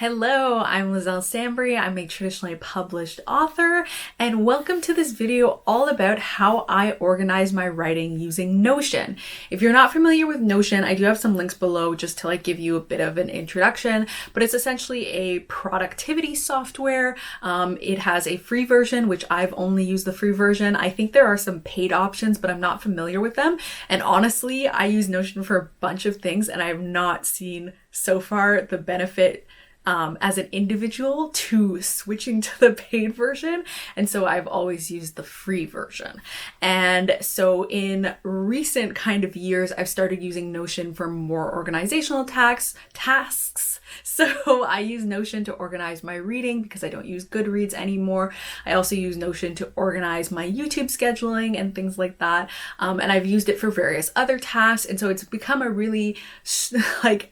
Hello, I'm Liselle Sambury. I'm a traditionally published author, and welcome to this video all about how I organize my writing using Notion. If you're not familiar with Notion, I do have some links below just to give you a bit of an introduction, but it's essentially a productivity software. It has a free version, which I've only used the free version. I think there are some paid options, but I'm not familiar with them. And honestly, I use Notion for a bunch of things, and I have not seen so far the benefit as an individual to switching to the paid version. And so I've always used the free version. And so in recent kind of years, I've started using Notion for more organizational tasks. So I use Notion to organize my reading because I don't use Goodreads anymore. I also use Notion to organize my YouTube scheduling and things like that. And I've used it for various other tasks. And so it's become a really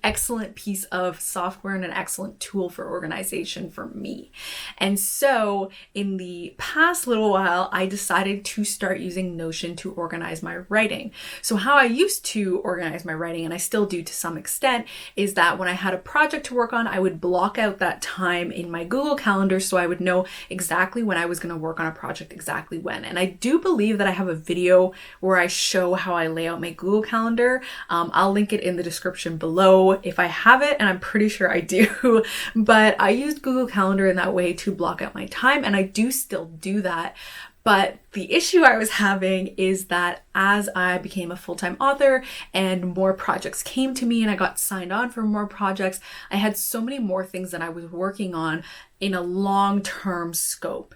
excellent piece of software and an excellent tool for organization for me. And so in the past little while, I decided to start using Notion to organize my writing. So how I used to organize my writing, and I still do to some extent, is that when I had a project to work on, I would block out that time in my Google Calendar so I would know exactly when I was going to work on a project, exactly when. And I do believe that I have a video where I show how I lay out my Google Calendar. I'll link it in the description below if I have it, and I'm pretty sure I do. But I used Google Calendar in that way to block out my time, and I do still do that. But the issue I was having is that as I became a full-time author and more projects came to me and I got signed on for more projects, I had so many more things that I was working on in a long-term scope.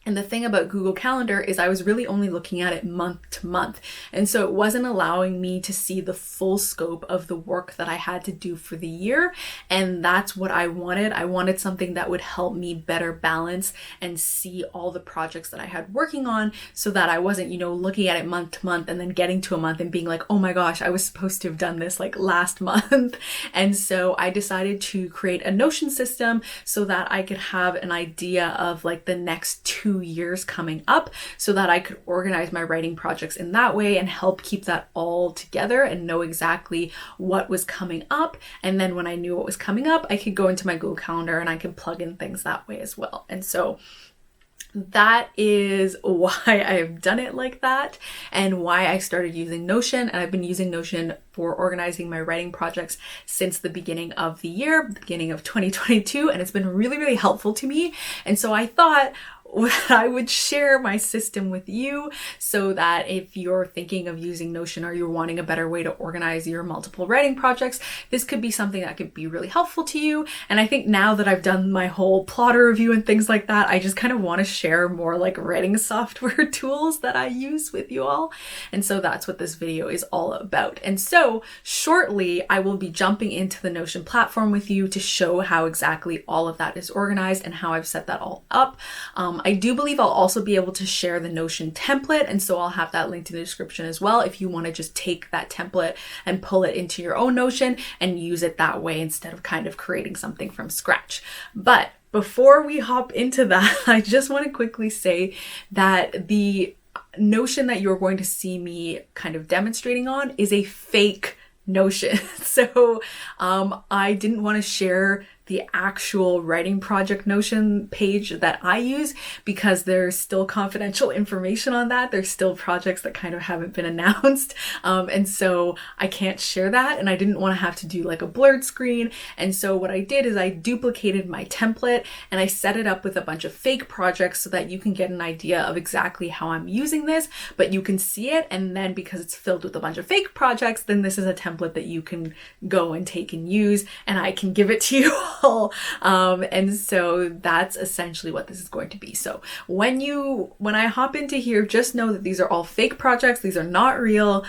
And the thing about Google Calendar is I was really only looking at it month to month. And so it wasn't allowing me to see the full scope of the work that I had to do for the year. And that's what I wanted. I wanted something that would help me better balance and see all the projects that I had working on so that I wasn't, looking at it month to month and then getting to a month and being like, oh my gosh, I was supposed to have done this last month. And so I decided to create a Notion system so that I could have an idea of the next 2 years coming up so that I could organize my writing projects in that way and help keep that all together and know exactly what was coming up. And then when I knew what was coming up, I could go into my Google Calendar and I could plug in things that way as well. And so that is why I've done it like that and why I started using Notion. And I've been using Notion for organizing my writing projects since the beginning of the year, beginning of 2022. And it's been really, really helpful to me. And so I thought I would share my system with you so that if you're thinking of using Notion or you're wanting a better way to organize your multiple writing projects, this could be something that could be really helpful to you. And I think now that I've done my whole plotter review and things like that, I just kind of want to share more writing software tools that I use with you all. And so that's what this video is all about. And so shortly, I will be jumping into the Notion platform with you to show how exactly all of that is organized and how I've set that all up. I do believe I'll also be able to share the Notion template, and so I'll have that linked in the description as well if you want to just take that template and pull it into your own Notion and use it that way instead of kind of creating something from scratch. But before we hop into that, I just want to quickly say that the Notion that you're going to see me kind of demonstrating on is a fake Notion. So I didn't want to share the actual writing project Notion page that I use because there's still confidential information on that. There's still projects that kind of haven't been announced. And so I can't share that. And I didn't want to have to do a blurred screen. And so what I did is I duplicated my template and I set it up with a bunch of fake projects so that you can get an idea of exactly how I'm using this, but you can see it. And then because it's filled with a bunch of fake projects, then this is a template that you can go and take and use, and I can give it to you all. And so that's essentially what this is going to be. So when I hop into here, just know that these are all fake projects. These are not real,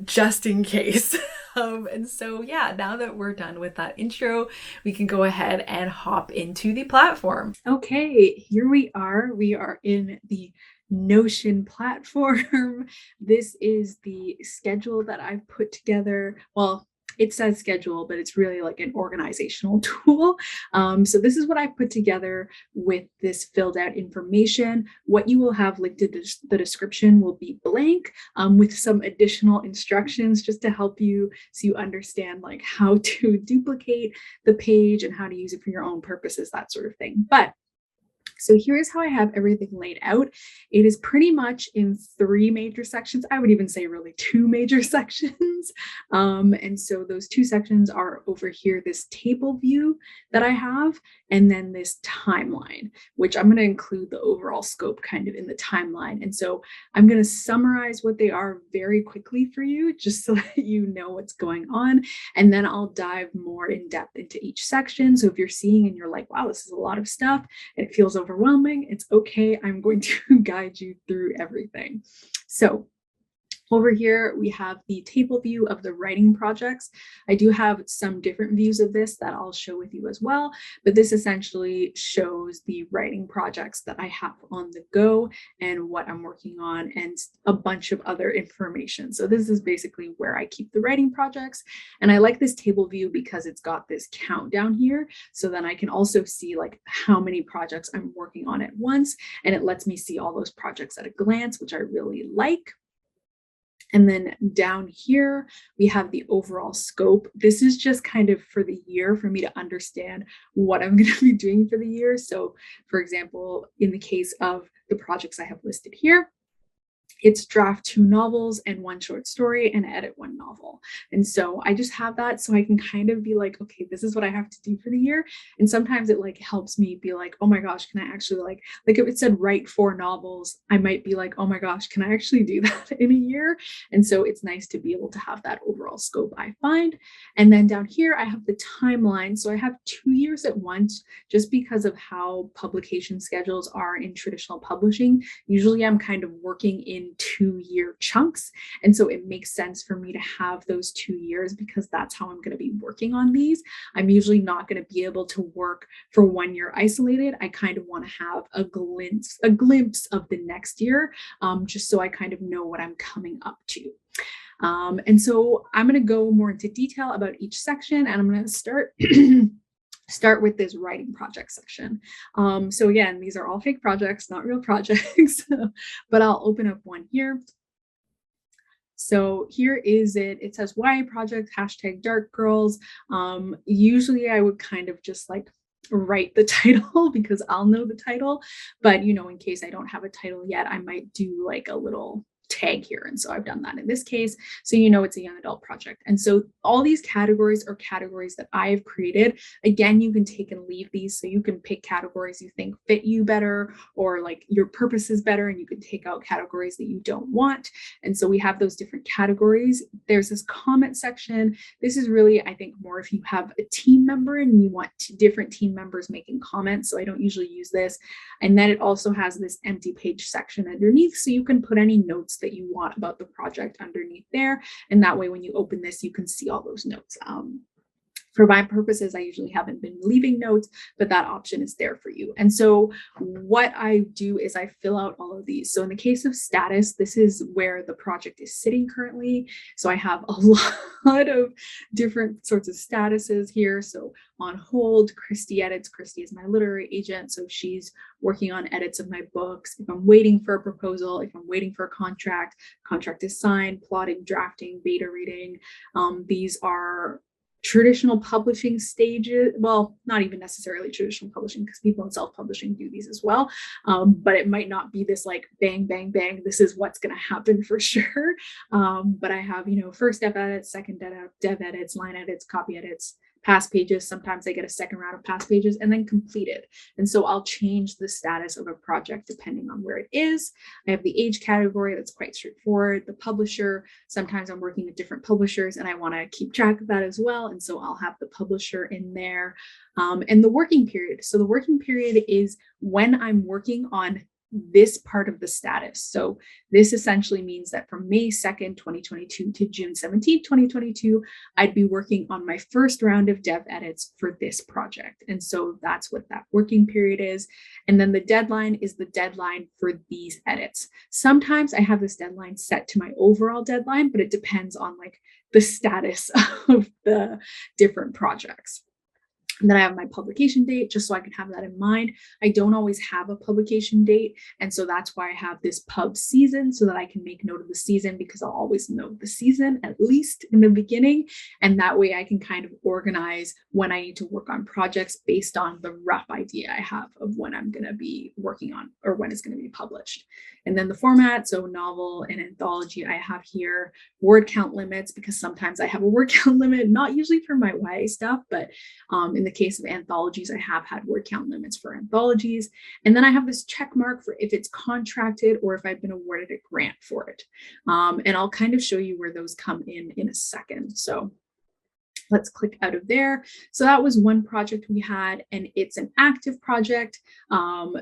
just in case. And so yeah, now that we're done with that intro, we can go ahead and hop into the platform. Okay, here we are. We are in the Notion platform. This is the schedule that I've put together. Well, it says schedule, but it's really like an organizational tool. So this is what I put together with this filled out information. What you will have linked in the description will be blank, with some additional instructions just to help you so you understand like how to duplicate the page and how to use it for your own purposes, that sort of thing. But so here's how I have everything laid out. It is pretty much in 3 major sections. I would even say really 2 major sections. And so those 2 sections are over here, this table view that I have, and then this timeline, which I'm going to include the overall scope kind of in the timeline. And so I'm going to summarize what they are very quickly for you, just so that you know what's going on. And then I'll dive more in depth into each section. So if you're seeing and you're like, wow, this is a lot of stuff, and it feels overwhelming, it's okay. I'm going to guide you through everything. So over here, we have the table view of the writing projects. I do have some different views of this that I'll show with you as well, but this essentially shows the writing projects that I have on the go and what I'm working on and a bunch of other information. So this is basically where I keep the writing projects. And I like this table view because it's got this countdown here. So then I can also see like how many projects I'm working on at once. And it lets me see all those projects at a glance, which I really like. And then down here, we have the overall scope. This is just kind of for the year for me to understand what I'm going to be doing for the year. So for example, in the case of the projects I have listed here, it's draft 2 novels and 1 short story and edit 1 novel. And so I just have that so I can kind of be like, okay, this is what I have to do for the year. And sometimes it like helps me be like, oh my gosh, can I actually like if it said write 4 novels, I might be like, oh my gosh, can I actually do that in a year? And so it's nice to be able to have that overall scope, I find. And then down here, I have the timeline. So I have 2 years at once, just because of how publication schedules are in traditional publishing. Usually I'm kind of working in 2-year chunks. And so it makes sense for me to have those 2 years because that's how I'm going to be working on these. I'm usually not going to be able to work for 1 year isolated. I kind of want to have a glimpse of the next year, just so I kind of know what I'm coming up to. And so I'm going to go more into detail about each section, and I'm going to start with this writing project section. So again, these are all fake projects, not real projects, but I'll open up one here. So here is it. It says YA project, #Dark Girls. Usually I would kind of just like write the title because I'll know the title, but you know, in case I don't have a title yet, I might do like a little tag here. And so I've done that in this case. So you know it's a young adult project. And so all these categories are categories that I've created. Again, you can take and leave these. So you can pick categories you think fit you better or like your purpose is better, and you can take out categories that you don't want. And so we have those different categories. There's this comment section. This is really, I think, more if you have a team member and you want different team members making comments. So I don't usually use this. And then it also has this empty page section underneath. So you can put any notes that you want about the project underneath there. And that way, when you open this, you can see all those notes. For my purposes, I usually haven't been leaving notes, but that option is there for you. And so what I do is I fill out all of these. So in the case of status, this is where the project is sitting currently. So I have a lot of different sorts of statuses here. So on hold, Christy edits. Christy is my literary agent. So she's working on edits of my books. If I'm waiting for a proposal, if I'm waiting for a contract is signed, plotting, drafting, beta reading. These are traditional publishing stages. Well, not even necessarily traditional publishing, because people in self-publishing do these as well. But it might not be this like bang, bang, bang, this is what's going to happen for sure. But I have, you know, first dev edits, second dev edits, line edits, copy edits, past pages. Sometimes I get a second round of past pages, and then completed. And so I'll change the status of a project depending on where it is. I have the age category. That's quite straightforward. The publisher, sometimes I'm working with different publishers and I want to keep track of that as well. And so I'll have the publisher in there. And the working period. So the working period is when I'm working on this part of the status. So this essentially means that from May 2nd, 2022 to June 17th, 2022, I'd be working on my first round of dev edits for this project. And so that's what that working period is. And then the deadline is the deadline for these edits. Sometimes I have this deadline set to my overall deadline, but it depends on like the status of the different projects. And then I have my publication date, just so I can have that in mind. I don't always have a publication date. And so that's why I have this pub season, so that I can make note of the season, because I'll always know the season, at least in the beginning. And that way I can kind of organize when I need to work on projects based on the rough idea I have of when I'm going to be working on, or when it's going to be published. And then the format, so novel and anthology, I have here word count limits, because sometimes I have a word count limit, not usually for my YA stuff, but in the case of anthologies, I have had word count limits for anthologies. And then I have this check mark for if it's contracted or if I've been awarded a grant for it. And I'll kind of show you where those come in a second. So let's click out of there. So that was one project we had, and it's an active project.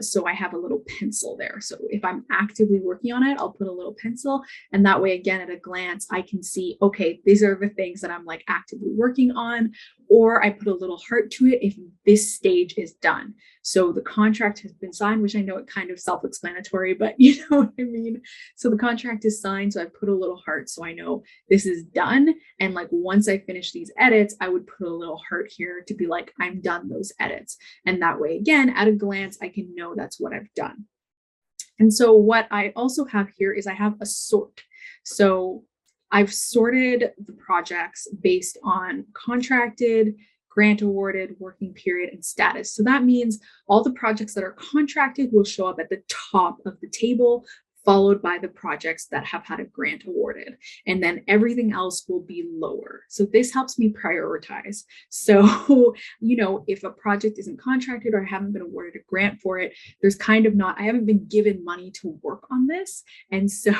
So I have a little pencil there. So if I'm actively working on it, I'll put a little pencil. And that way, again, at a glance, I can see, okay, these are the things that I'm like actively working on. Or I put a little heart to it if this stage is done. So the contract has been signed, which I know it kind of self-explanatory, but you know what I mean? So the contract is signed. So I put a little heart so I know this is done. And like once I finish these edits, I would put a little heart here to be like, I'm done those edits. And that way, again, at a glance, I can know that's what I've done. And so what I also have here is I have a sort. So I've sorted the projects based on contracted, grant awarded, working period, and status. So that means all the projects that are contracted will show up at the top of the table, followed by the projects that have had a grant awarded. And then everything else will be lower. So this helps me prioritize. So, you know, if a project isn't contracted or I haven't been awarded a grant for it, there's kind of not, I haven't been given money to work on this. And so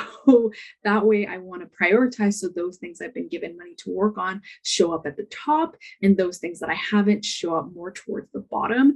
that way I want to prioritize. So those things I've been given money to work on show up at the top, and those things that I haven't show up more towards the bottom,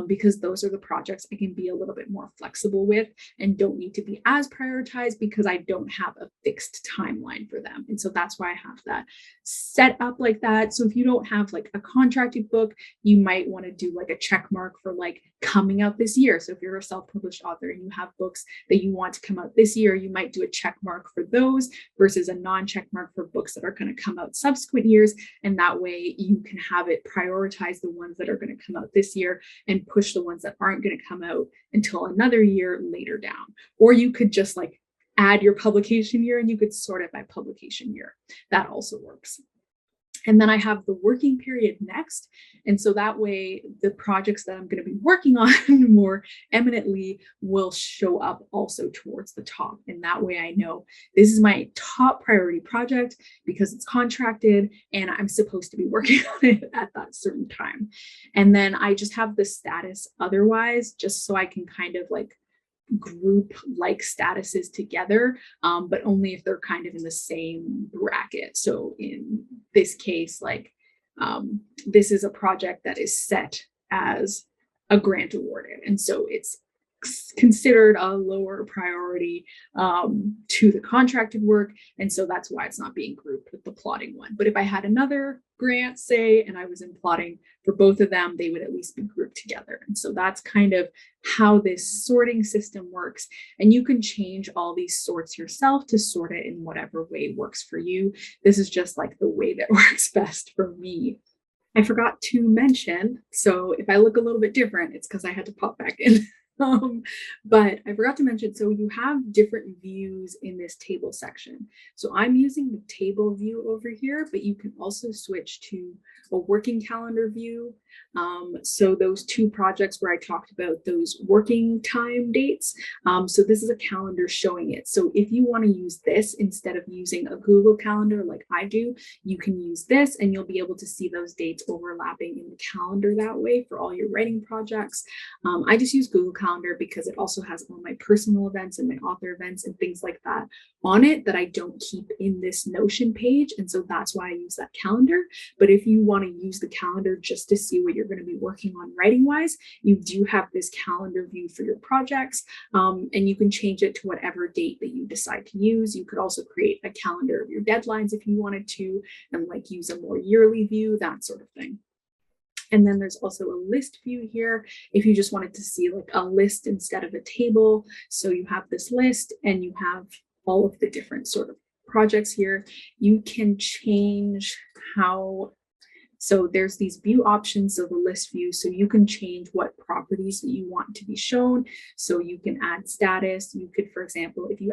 because those are the projects I can be a little bit more flexible with and don't need to be as prioritized because I don't have a fixed timeline for them. And so that's why I have that set up like that. So if you don't have like a contracted book, you might want to do like a check mark for like coming out this year. So if you're a self-published author and you have books that you want to come out this year, you might do a check mark for those versus a non-check mark for books that are going to come out subsequent years. And that way you can have it prioritize the ones that are going to come out this year and push the ones that aren't going to come out until another year later down. Or you could just like add your publication year and you could sort it by publication year. That also works. And then I have the working period next. And so that way the projects that I'm going to be working on more eminently will show up also towards the top. And that way I know this is my top priority project because it's contracted and I'm supposed to be working on it at that certain time. And then I just have the status otherwise, just so I can kind of like group like statuses together, but only if they're kind of in the same bracket. So in this case, like this is a project that is set as a grant awarded. And so it's considered a lower priority to the contracted work. And so that's why it's not being grouped with the plotting one. But if I had another grant, say, and I was in plotting for both of them, they would at least be grouped together. And so that's kind of how this sorting system works. And you can change all these sorts yourself to sort it in whatever way works for you. This is just like the way that works best for me. I forgot to mention, so if I look a little bit different, it's because I had to pop back in. But I forgot to mention, so you have different views in this table section. So I'm using the table view over here, but you can also switch to a working calendar view. So those two projects where I talked about those working time dates. So this is a calendar showing it. So if you want to use this instead of using a Google Calendar like I do, you can use this and you'll be able to see those dates overlapping in the calendar that way for all your writing projects. I just use Google Calendar calendar because it also has all my personal events and my author events and things like that on it that I don't keep in this Notion page. And so that's why I use that calendar. But if you want to use the calendar just to see what you're going to be working on writing wise, you do have this calendar view for your projects, and you can change it to whatever date that you decide to use. You could also create a calendar of your deadlines if you wanted to, and like use a more yearly view, that sort of thing. And then there's also a list view here if you just wanted to see like a list instead of a table. So you have this list and you have all of the different sort of projects here. You can change how, so there's these view options of the list view. So you can change what properties that you want to be shown. So you can add status. You could, for example, if you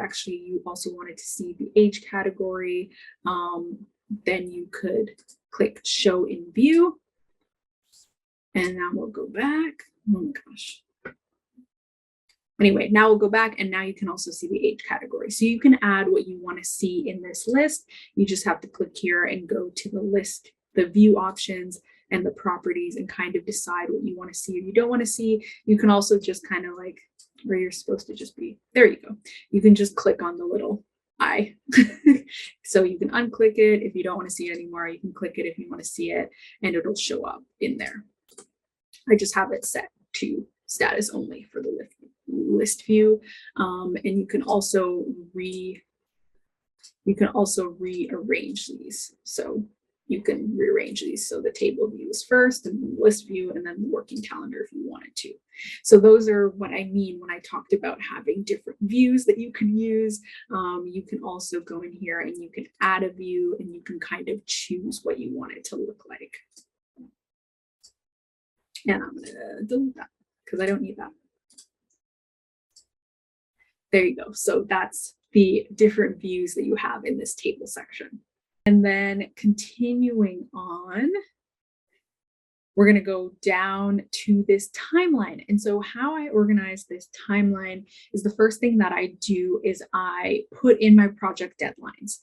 also wanted to see the age category, then you could click show in view. And now we'll go back. Oh my gosh. Anyway, now we'll go back and now you can also see the age category. So you can add what you want to see in this list. You just have to click here and go to the list, the view options and the properties and kind of decide what you want to see or you don't want to see. You can also just kind of like where you're supposed to just be. There you go. You can just click on the little eye. So you can unclick it if you don't want to see it anymore. You can click it if you want to see it and it'll show up in there. I just have it set to status only for the list view. And you can also rearrange these. So you can rearrange these. So the table view is first and the list view and then the working calendar if you wanted to. So those are what I mean when I talked about having different views that you can use. You can also go in here and you can add a view and you can kind of choose what you want it to look like. And I'm going to delete that because I don't need that. There you go. So that's the different views that you have in this table section. And then continuing on, we're going to go down to this timeline. And so how I organize this timeline is the first thing that I do is I put in my project deadlines.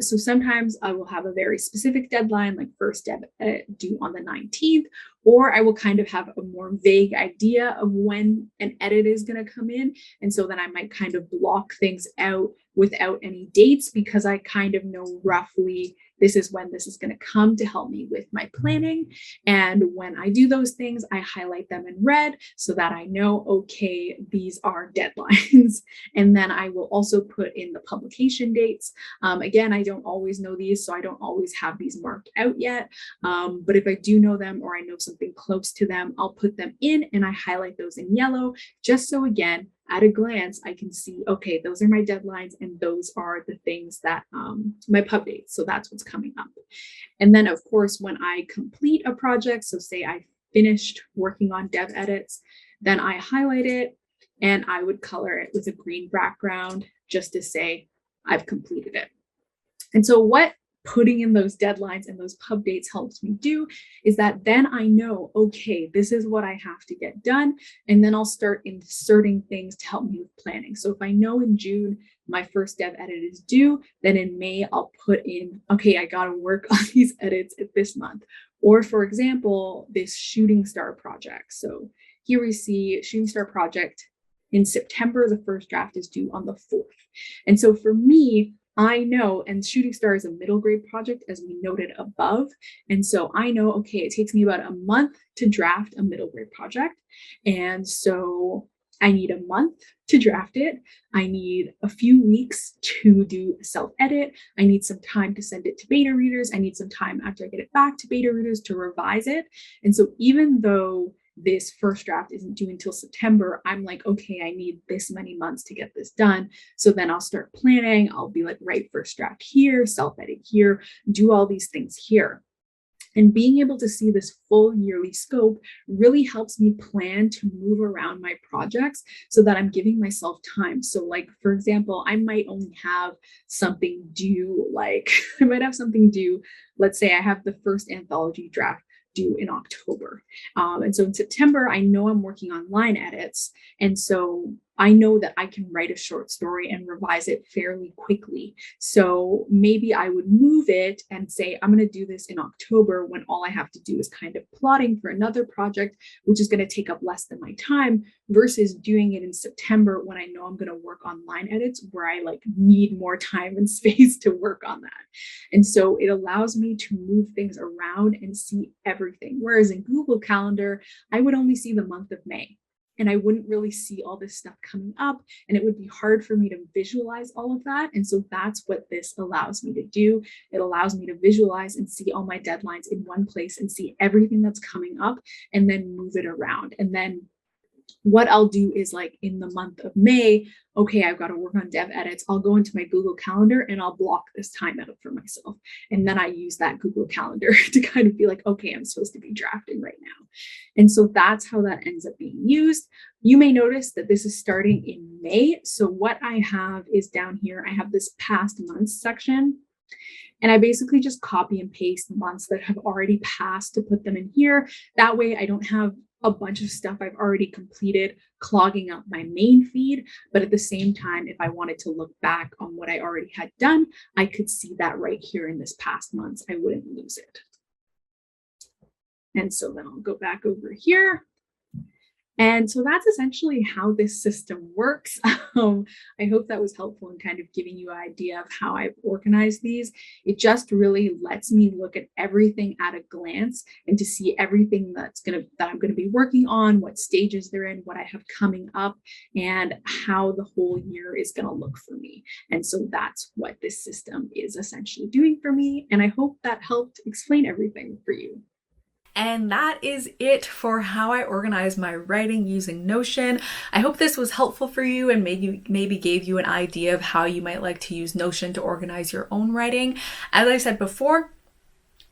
So sometimes I will have a very specific deadline, like first edit due on the 19th, or I will kind of have a more vague idea of when an edit is going to come in. And so then I might kind of block things out without any dates because I kind of know roughly this is when this is going to come to help me with my planning. And when I do those things, I highlight them in red so that I know, okay, these are deadlines. And then I will also put in the publication dates. Again, I don't always know these, so I don't always have these marked out yet. But if I do know them or I know something close to them, I'll put them in and I highlight those in yellow, just so again, at a glance, I can see, okay, those are my deadlines and those are the things that my pub dates. So that's what's coming up. And then of course, when I complete a project, so say I finished working on dev edits, then I highlight it and I would color it with a green background just to say I've completed it. And so what putting in those deadlines and those pub dates helps me do is that then I know, okay, this is what I have to get done. And then I'll start inserting things to help me with planning. So if I know in June, my first dev edit is due, then in May, I'll put in, okay, I got to work on these edits at this month. Or for example, this Shooting Star project. So here we see Shooting Star project in September, the first draft is due on the 4th. And so for me, I know, and Shooting Star is a middle grade project as we noted above. And so I know, okay, it takes me about a month to draft a middle grade project. And so I need a month to draft it. I need a few weeks to do a self-edit. I need some time to send it to beta readers. I need some time after I get it back to beta readers to revise it. And so even though this first draft isn't due until September, I'm like, okay, I need this many months to get this done. So then I'll start planning. I'll be like, write first draft here, self-edit here, do all these things here. And being able to see this full yearly scope really helps me plan to move around my projects so that I'm giving myself time. So like, for example, I might only have something due, let's say I have the first anthology draft due in October. And so in September, I know I'm working on line edits. And so I know that I can write a short story and revise it fairly quickly. So maybe I would move it and say, I'm going to do this in October when all I have to do is kind of plotting for another project, which is going to take up less than my time, versus doing it in September when I know I'm going to work on line edits where I like need more time and space to work on that. And so it allows me to move things around and see everything. Whereas in Google Calendar, I would only see the month of May. And I wouldn't really see all this stuff coming up, and it would be hard for me to visualize all of that. And so that's what this allows me to do. It allows me to visualize and see all my deadlines in one place and see everything that's coming up and then move it around. And then what I'll do is, like, in the month of May, okay, I've got to work on dev edits. I'll go into my Google Calendar and I'll block this time out for myself. And then I use that Google Calendar to kind of be like, okay, I'm supposed to be drafting right now. And so that's how that ends up being used. You may notice that this is starting in May. So what I have is down here, I have this past months section. And I basically just copy and paste months that have already passed to put them in here. That way I don't have a bunch of stuff I've already completed clogging up my main feed. But at the same time, if I wanted to look back on what I already had done, I could see that right here in this past months. I wouldn't lose it. And so then I'll go back over here. And so that's essentially how this system works. I hope that was helpful in kind of giving you an idea of how I've organized these. It just really lets me look at everything at a glance and to see everything that I'm going to be working on, what stages they're in, what I have coming up, and how the whole year is going to look for me. And so that's what this system is essentially doing for me. And I hope that helped explain everything for you. And that is it for how I organize my writing using Notion. I hope this was helpful for you and maybe gave you an idea of how you might like to use Notion to organize your own writing. As I said before,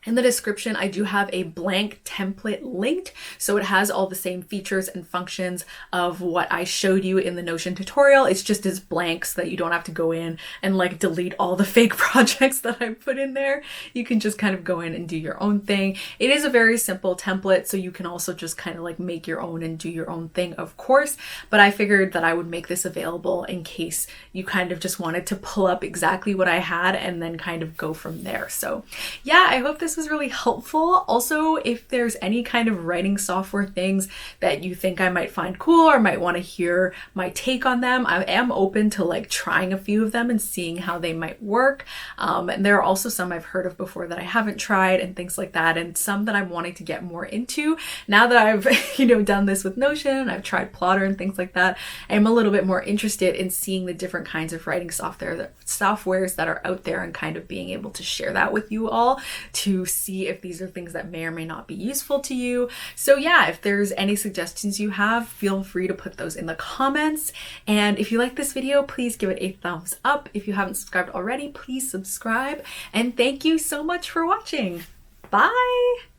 in the description, I do have a blank template linked, so it has all the same features and functions of what I showed you in the Notion tutorial. It's just as blank so that you don't have to go in and like delete all the fake projects that I put in there. You can just kind of go in and do your own thing. It is a very simple template, so you can also just kind of like make your own and do your own thing, of course, but I figured that I would make this available in case you kind of just wanted to pull up exactly what I had and then kind of go from there. So yeah, I hope this was really helpful. Also, if there's any kind of writing software things that you think I might find cool or might want to hear my take on them, I am open to like trying a few of them and seeing how they might work. And there are also some I've heard of before that I haven't tried and things like that, and some that I'm wanting to get more into. Now that I've done this with Notion, I've tried Plotter and things like that, I'm a little bit more interested in seeing the different kinds of writing softwares that are out there and kind of being able to share that with you all to see if these are things that may or may not be useful to you. So yeah, if there's any suggestions you have, feel free to put those in the comments. And if you like this video, please give it a thumbs up. If you haven't subscribed already, please subscribe. And thank you so much for watching. Bye!